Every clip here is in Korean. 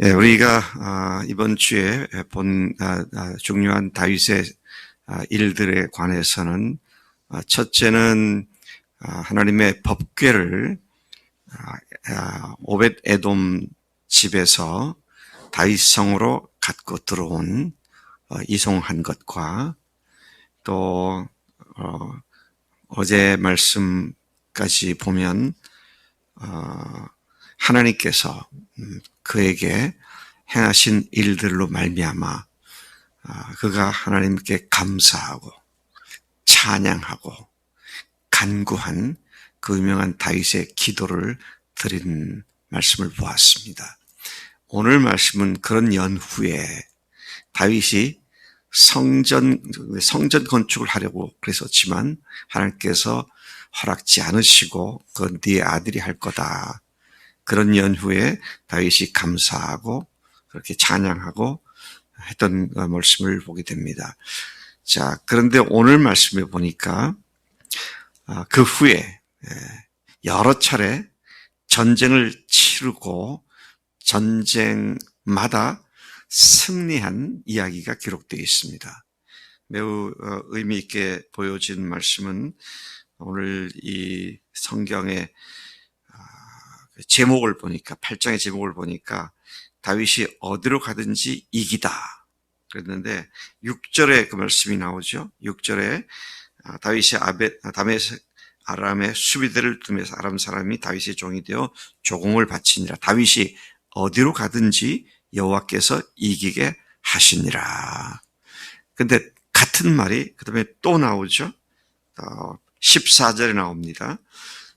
예, 우리가 이번 주에 본 중요한 다윗의 일들에 관해서는 첫째는 하나님의 법궤를 오벳 에돔 집에서 다윗 성으로 갖고 들어온 이송한 것과 또 어제 말씀까지 보면 하나님께서 그에게 행하신 일들로 말미암아 그가 하나님께 감사하고 찬양하고 간구한 그 유명한 다윗의 기도를 드린 말씀을 보았습니다. 오늘 말씀은 그런 연후에 다윗이 성전 건축을 하려고 그랬었지만 하나님께서 허락지 않으시고 그건 네 아들이 할 거다. 그런 연후에 다윗이 감사하고 그렇게 찬양하고 했던 말씀을 보게 됩니다. 자, 그런데 오늘 말씀에 보니까 그 후에 여러 차례 전쟁을 치르고 전쟁마다 승리한 이야기가 기록되어 있습니다. 매우 의미 있게 보여진 말씀은 오늘 이 성경의 제목을 보니까 8장의 제목을 보니까 다윗이 어디로 가든지 이기다 그랬는데 6절에 그 말씀이 나오죠. 6절에 다윗이 다메섹 아람의 수비대를 두면서 아람 사람이 다윗의 종이 되어 조공을 바치니라. 다윗이 어디로 가든지 여호와께서 이기게 하시니라. 근데 같은 말이 그 다음에 또 나오죠. 14절에 나옵니다.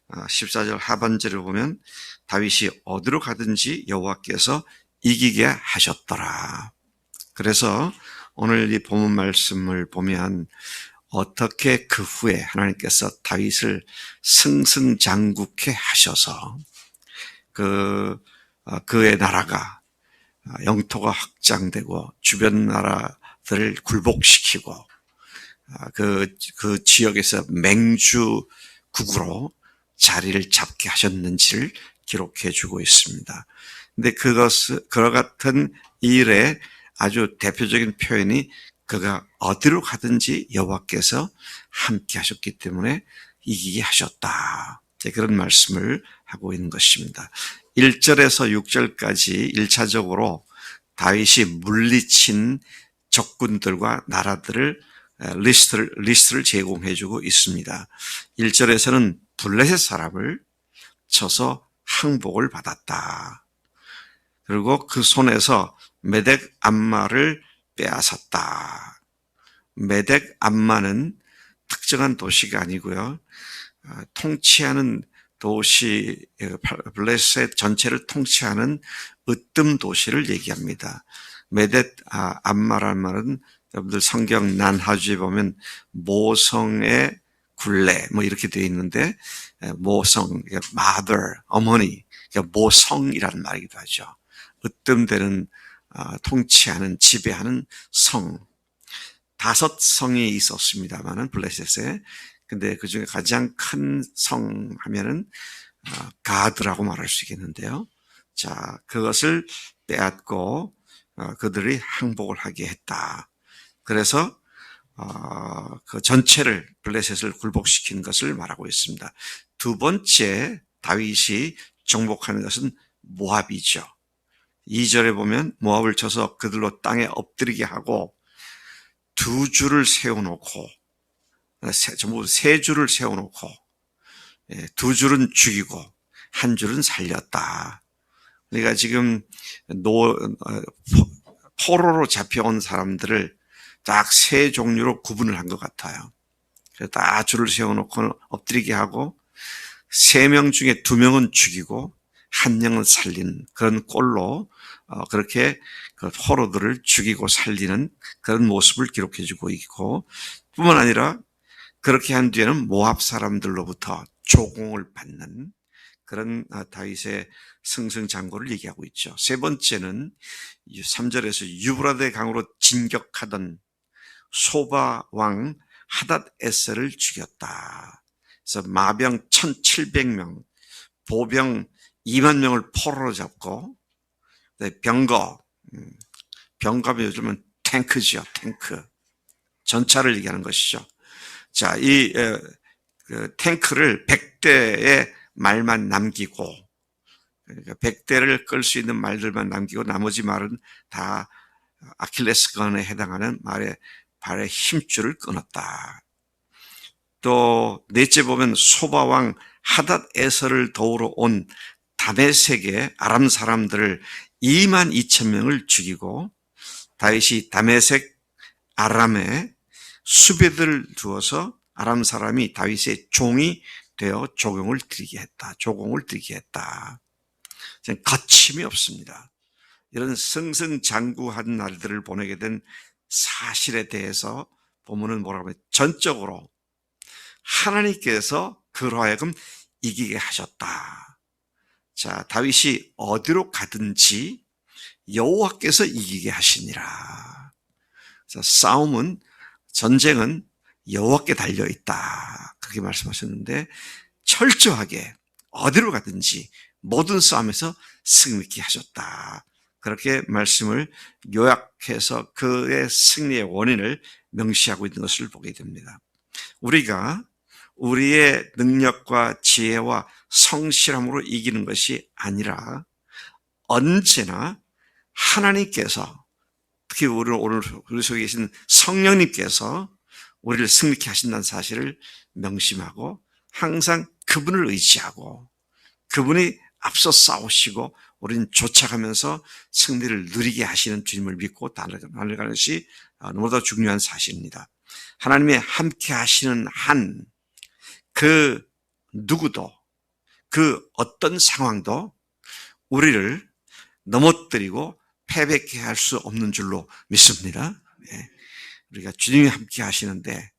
14절 하반절을 보면 다윗이 어디로 가든지 여호와께서 이기게 하셨더라. 그래서 오늘 이 본문 말씀을 보면 어떻게 그 후에 하나님께서 다윗을 승승장구케 하셔서 그의 나라가 영토가 확장되고 주변 나라들을 굴복시키고 그 지역에서 맹주국으로 자리를 잡게 하셨는지를 기록해 주고 있습니다. 근데 그와 같은 일의 아주 대표적인 표현이 그가 어디로 가든지 여호와께서 함께 하셨기 때문에 이기게 하셨다. 그런 말씀을 하고 있는 것입니다. 1절에서 6절까지 1차적으로 다윗이 물리친 적군들과 나라들을 리스트를 제공해 주고 있습니다. 1절에서는 블레셋 사람을 쳐서 항복을 받았다. 그리고 그 손에서 메덱 암마를 빼앗았다. 메덱 암마는 특정한 도시가 아니고요. 통치하는 도시, 블레셋 전체를 통치하는 으뜸 도시를 얘기합니다. 메덱 암마라는 말은 여러분들 성경 난하주에 보면 모성의 굴레 뭐 이렇게 되어 있는데 모성, mother, 어머니, 모성이라는 말이기도 하죠. 으뜸되는 통치하는 지배하는 성 5성이 있었습니다만은 블레셋에 근데 그 중에 가장 큰 성 하면은 가드라고 말할 수 있겠는데요. 자, 그것을 빼앗고 그들이 항복을 하게 했다. 그래서 그 전체를 블레셋을 굴복시킨 것을 말하고 있습니다. 두 번째 다윗이 정복하는 것은 모압이죠. 2절에 보면 모압을 쳐서 그들로 땅에 엎드리게 하고 두 줄을 세워놓고 전부 세 줄을 세워놓고 두 줄은 죽이고 한 줄은 살렸다. 그러니까 지금 포로로 잡혀온 사람들을 딱 세 종류로 구분을 한 것 같아요. 그래서 다 줄을 세워놓고 엎드리게 하고 3명 중에 2명은 죽이고 1명은 살리는 그런 꼴로 그렇게 그 포로들을 죽이고 살리는 그런 모습을 기록해주고 있고 뿐만 아니라 그렇게 한 뒤에는 모압 사람들로부터 조공을 받는 그런 다윗의 승승장구를 얘기하고 있죠. 세 번째는 3절에서 유브라데 강으로 진격하던 소바 왕 하닷 에셀을 죽였다. 그래서 마병 1,700명, 보병 2만 명을 포로로 잡고 병거, 병거면 요즘은 탱크죠. 탱크. 전차를 얘기하는 것이죠. 자, 그 탱크를 100대의 말만 남기고, 그러니까 100대를 끌 수 있는 말들만 남기고 나머지 말은 다 아킬레스건에 해당하는 발의 힘줄을 끊었다. 또 넷째 보면 소바왕 하닷에서를 도우러 온 다메섹의 아람 사람들을 22,000명을 죽이고 다윗이 다메섹 아람에 수배들을 두어서 아람 사람이 다윗의 종이 되어 조공을 드리게 했다. 거침이 없습니다. 이런 승승장구한 날들을 보내게 된 사실에 대해서 본문은 뭐라고 하면 전적으로 하나님께서 그로 하여금 이기게 하셨다. 자, 다윗이 어디로 가든지 여호와께서 이기게 하시니라. 싸움은, 전쟁은 여호와께 달려있다. 그렇게 말씀하셨는데 철저하게 어디로 가든지 모든 싸움에서 승리케 하셨다. 그렇게 말씀을 요약해서 그의 승리의 원인을 명시하고 있는 것을 보게 됩니다. 우리가 우리의 능력과 지혜와 성실함으로 이기는 것이 아니라 언제나 하나님께서, 특히 오늘 우리 속에 계신 성령님께서 우리를 승리케 하신다는 사실을 명심하고 항상 그분을 의지하고 그분이 앞서 싸우시고 우리는 쫓아가면서 승리를 누리게 하시는 주님을 믿고 달려가는 것이 너무나 중요한 사실입니다. 하나님의 함께 하시는 한 그 누구도 그 어떤 상황도 우리를 넘어뜨리고 패배케 할 수 없는 줄로 믿습니다. 우리가 주님이 함께 하시는데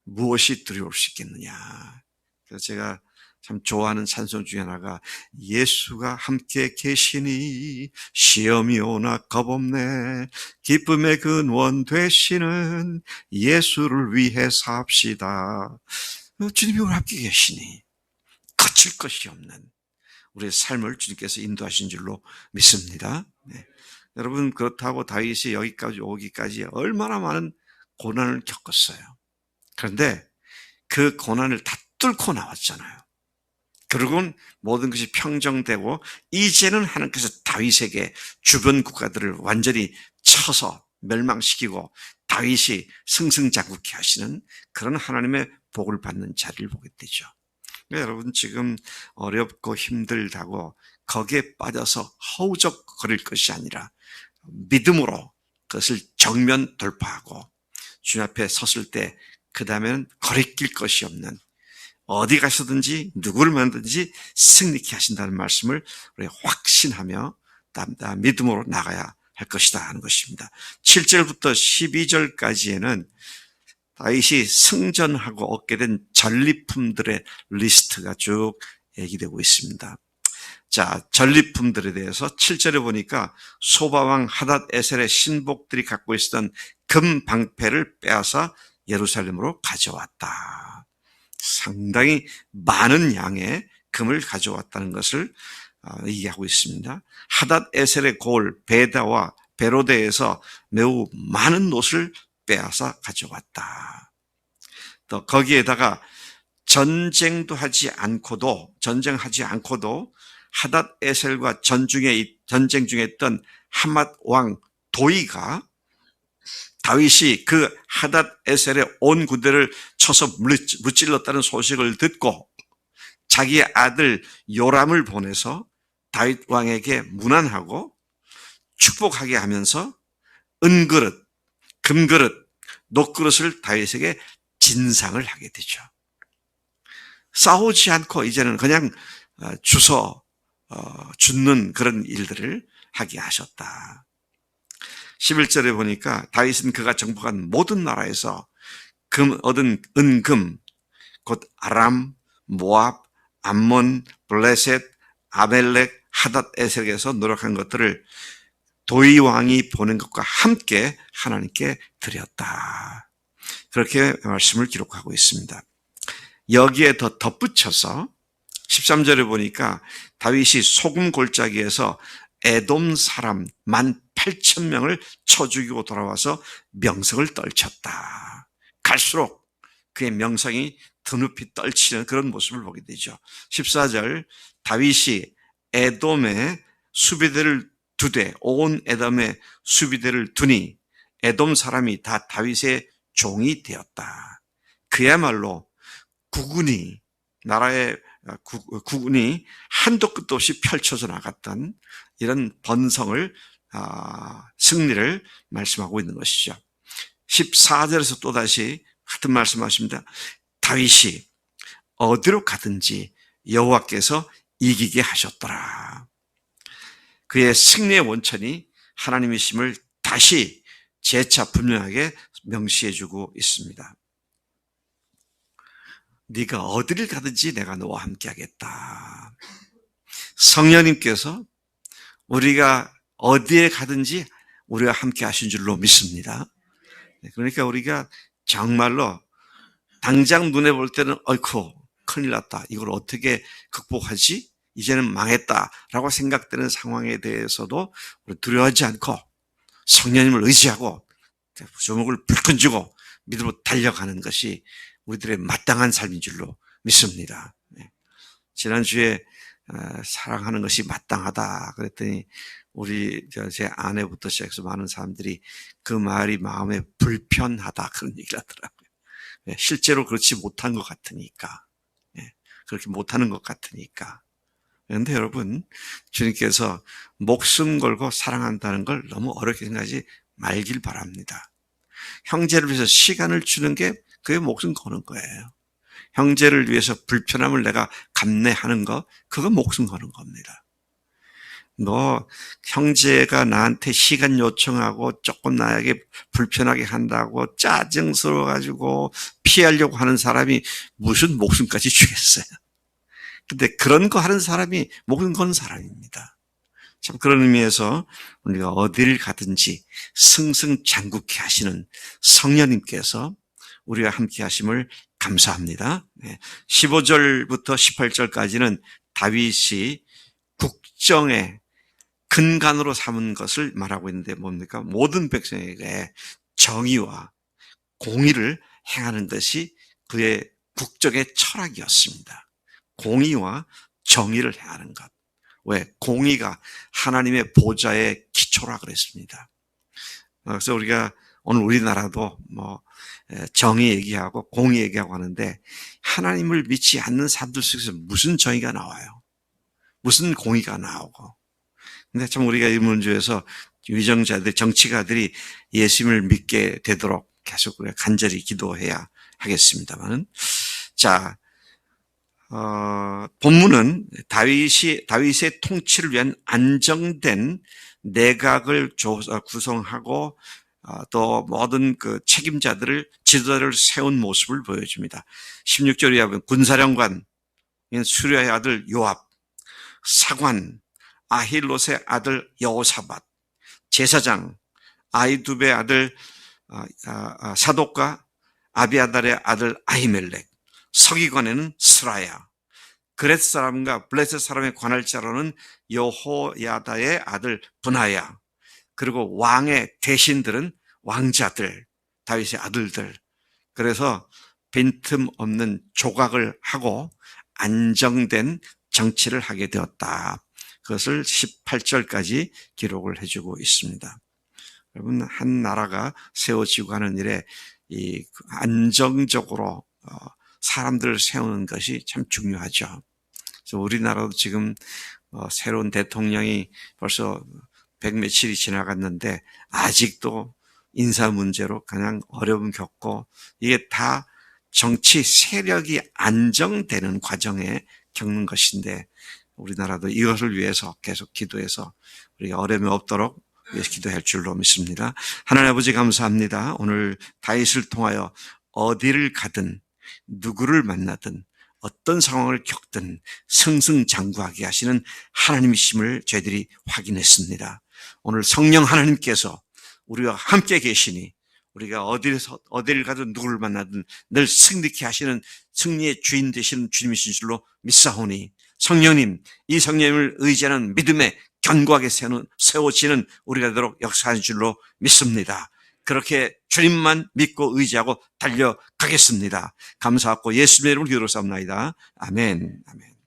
무엇이 두려울 수 있겠느냐. 그래서 제가 참 좋아하는 찬송 중에 하나가 예수가 함께 계시니 시험이 오나 겁없네 기쁨의 근원 되시는 예수를 위해 삽시다. 주님이 우리 함께 계시니 거칠 것이 없는 우리의 삶을 주님께서 인도하신 줄로 믿습니다. 네. 여러분, 그렇다고 다윗이 여기까지 오기까지 얼마나 많은 고난을 겪었어요. 그런데 그 고난을 다 뚫고 나왔잖아요. 그리고는 모든 것이 평정되고 이제는 하나님께서 다윗에게 주변 국가들을 완전히 쳐서 멸망시키고 다윗이 승승장구케 하시는 그런 하나님의 복을 받는 자리를 보게 되죠. 여러분, 지금 어렵고 힘들다고 거기에 빠져서 허우적거릴 것이 아니라 믿음으로 그것을 정면 돌파하고 주님 앞에 섰을 때 그 다음에는 거리낄 것이 없는, 어디 가서든지 누구를 만든지 승리케 하신다는 말씀을 우리 확신하며 믿음으로 나가야 할 것이다 하는 것입니다. 7절부터 12절까지에는 다윗이 승전하고 얻게 된 전리품들의 리스트가 쭉 얘기되고 있습니다. 자, 전리품들에 대해서 7절에 보니까 소바왕 하닷에셀의 신복들이 갖고 있었던 금 방패를 빼앗아 예루살렘으로 가져왔다. 상당히 많은 양의 금을 가져왔다는 것을 얘기하고 있습니다. 하닷에셀의 고을 베다와 베로데에서 매우 많은 옷을 빼앗아 가져왔다. 또 거기에다가 전쟁하지 않고도 하닷에셀과 전쟁 중에 있던 하맛 왕 도이가 다윗이 그 하닷에셀의 온 군대를 쳐서 무찔렀다는 소식을 듣고 자기 아들 요람을 보내서 다윗 왕에게 문안하고 축복하게 하면서 은그릇, 금그릇, 녹그릇을 다윗에게 진상을 하게 되죠. 싸우지 않고 이제는 그냥 죽는 그런 일들을 하게 하셨다. 11절에 보니까 다윗은 그가 정복한 모든 나라에서 얻은 은금, 곧 아람, 모압, 암몬, 블레셋, 아벨렉, 하닷에셀에서 노력한 것들을 도이 왕이 보낸 것과 함께 하나님께 드렸다. 그렇게 말씀을 기록하고 있습니다. 여기에 더 덧붙여서 13절에 보니까 다윗이 소금 골짜기에서 에돔 사람 18,000명을 쳐 죽이고 돌아와서 명성을 떨쳤다. 갈수록 그의 명성이 드높이 떨치는 그런 모습을 보게 되죠. 14절, 다윗이 에돔의 수비대를 두되 온 에돔의 수비대를 두니 에돔 사람이 다 다윗의 종이 되었다. 그야말로 국군이, 나라의 국군이 한도 끝도 없이 펼쳐져 나갔던 이런 번성을, 승리를 말씀하고 있는 것이죠. 14절에서 또다시 같은 말씀하십니다. 다윗이 어디로 가든지 여호와께서 이기게 하셨더라. 그의 승리의 원천이 하나님이심을 다시 재차 분명하게 명시해주고 있습니다. 네가 어디를 가든지 내가 너와 함께하겠다. 성령님께서 우리가 어디에 가든지 우리가 함께 하신 줄로 믿습니다. 그러니까 우리가 정말로 당장 눈에 볼 때는 어이쿠 큰일 났다, 이걸 어떻게 극복하지, 이제는 망했다라고 생각되는 상황에 대해서도 두려워하지 않고 성령님을 의지하고 주먹을 불끈 쥐고 믿음으로 달려가는 것이 우리들의 마땅한 삶인 줄로 믿습니다. 지난주에 사랑하는 것이 마땅하다 그랬더니 우리 제 아내부터 시작해서 많은 사람들이 그 말이 마음에 불편하다 그런 얘기를 하더라고요. 실제로 그렇지 못한 것 같으니까, 그렇게 못하는 것 같으니까. 그런데 여러분, 주님께서 목숨 걸고 사랑한다는 걸 너무 어렵게 생각하지 말길 바랍니다. 형제를 위해서 시간을 주는 게 그게 목숨 거는 거예요. 형제를 위해서 불편함을 내가 감내하는 거, 그거 목숨 거는 겁니다. 너 형제가 나한테 시간 요청하고 조금 나에게 불편하게 한다고 짜증스러워가지고 피하려고 하는 사람이 무슨 목숨까지 주겠어요. 근데 그런 거 하는 사람이 목숨 거는 사람입니다. 참 그런 의미에서 우리가 어디를 가든지 승승장구케 하시는 성령님께서 우리와 함께 하심을 감사합니다. 15절부터 18절까지는 다윗이 국정의 근간으로 삼은 것을 말하고 있는데 뭡니까? 모든 백성에게 정의와 공의를 행하는 것이 그의 국정의 철학이었습니다. 공의와 정의를 행하는 것. 왜? 공의가 하나님의 보좌의 기초라 그랬습니다. 그래서 우리가 오늘 우리나라도 정의 얘기하고 공의 얘기하고 하는데 하나님을 믿지 않는 사람들 속에서 무슨 정의가 나와요? 무슨 공의가 나오고. 근데 참 우리가 이 문제에서 위정자들, 정치가들이 예수님을 믿게 되도록 계속 우리가 간절히 기도해야 하겠습니다만, 자, 본문은 다윗의 통치를 위한 안정된 내각을 구성하고 또 모든 그 책임자들을, 지도자를 세운 모습을 보여줍니다. 16절에 보면 군사령관 수리아의 아들 요압, 사관 아힐롯의 아들 여호사밧, 제사장 아히두베의 아들 사독과 아비아달의 아들 아히멜렉, 서기관에는 스라야, 그렛 사람과 블레셋 사람의 관할자로는 여호야다의 아들 분하야, 그리고 왕의 대신들은 왕자들, 다윗의 아들들. 그래서 빈틈없는 조각을 하고 안정된 정치를 하게 되었다. 그것을 18절까지 기록을 해주고 있습니다. 여러분, 한 나라가 세워지고 하는 일에 이 안정적으로 사람들을 세우는 것이 참 중요하죠. 그래서 우리나라도 지금 새로운 대통령이 벌써 100며칠이 지나갔는데 아직도 인사 문제로 그냥 어려움 겪고, 이게 다 정치 세력이 안정되는 과정에 겪는 것인데 우리나라도 이것을 위해서 계속 기도해서 우리가 어려움이 없도록 위해서 기도할 줄로 믿습니다. 하나님 아버지 감사합니다. 오늘 다윗을 통하여 어디를 가든 누구를 만나든 어떤 상황을 겪든 승승장구하게 하시는 하나님이심을 저희들이 확인했습니다. 오늘 성령 하나님께서 우리와 함께 계시니 우리가 어디를 가든 누구를 만나든 늘 승리케 하시는 승리의 주인 되시는 주님이신 줄로 믿사오니 성령님, 이 성령님을 의지하는 믿음의 견고하게 세워지는 우리가 되도록 역사하는 줄로 믿습니다. 그렇게 주님만 믿고 의지하고 달려가겠습니다. 감사하고 예수님의 이름으로 기도로 삼나이다. 아멘. 아멘.